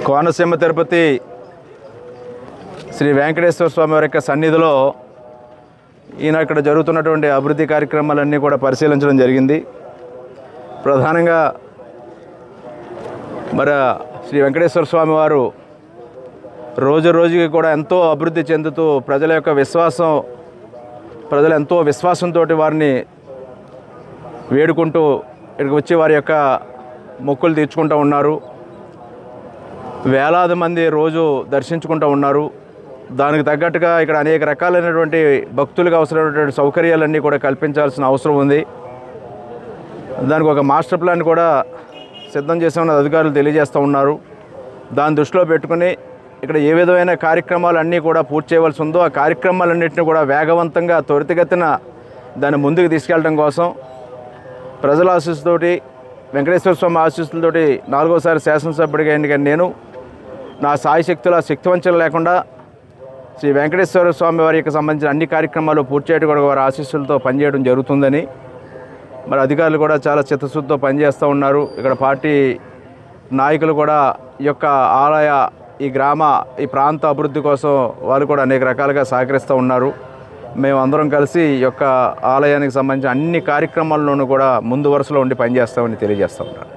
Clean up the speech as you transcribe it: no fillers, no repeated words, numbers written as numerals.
కోనసీమ తిరుపతి శ్రీ వెంకటేశ్వర స్వామి వారి యొక్క సన్నిధిలో ఈయన ఇక్కడ జరుగుతున్నటువంటి అభివృద్ధి కార్యక్రమాలన్నీ కూడా పరిశీలించడం జరిగింది. ప్రధానంగా మరి శ్రీ వెంకటేశ్వర స్వామి వారు రోజు రోజుకి కూడా ఎంతో అభివృద్ధి చెందుతూ ప్రజలు ఎంతో విశ్వాసంతో వారిని వేడుకుంటూ ఇక్కడికి వచ్చి వారి యొక్క మొక్కులు తీర్చుకుంటూ ఉన్నారు. వేలాది మంది రోజు దర్శించుకుంటూ ఉన్నారు. దానికి తగ్గట్టుగా ఇక్కడ అనేక రకాలైనటువంటి భక్తులకు అవసరమైనటువంటి సౌకర్యాలన్నీ కూడా కల్పించాల్సిన అవసరం ఉంది. దానికి ఒక మాస్టర్ ప్లాన్ కూడా సిద్ధం చేసామని అధికారులు తెలియజేస్తూ ఉన్నారు. దాన్ని దృష్టిలో పెట్టుకుని ఇక్కడ ఏ విధమైన కార్యక్రమాలన్నీ కూడా పూర్తి చేయవలసి ఉందో ఆ కార్యక్రమాలన్నింటినీ కూడా వేగవంతంగా త్వరితగతిన దాన్ని ముందుకు తీసుకెళ్ళడం కోసం ప్రజల ఆశీస్సుతోటి వెంకటేశ్వర స్వామి ఆశీస్సులతోటి 4వసారి శాసనసభ్యుడిగా ఎన్నికైన నేను నా శక్తుల శక్తివంచన లేకుండా శ్రీ వెంకటేశ్వర స్వామి వారికి సంబంధించిన అన్ని కార్యక్రమాలు పూర్తి చేయడం కూడా వారి ఆశీస్సులతో పనిచేయడం జరుగుతుందని మరి అధికారులు కూడా చాలా చిత్తశుద్ధితో పనిచేస్తూ ఉన్నారు. ఇక్కడ పార్టీ నాయకులు కూడా ఈ యొక్క ఆలయ ఈ ప్రాంత అభివృద్ధి కోసం వాళ్ళు కూడా అనేక రకాలుగా సహకరిస్తూ ఉన్నారు. మేము అందరం కలిసి ఈ యొక్క ఆలయానికి సంబంధించిన అన్ని కార్యక్రమాల్లోనూ కూడా ముందు వరుసలో ఉండి పనిచేస్తామని తెలియజేస్తూ ఉన్నారు.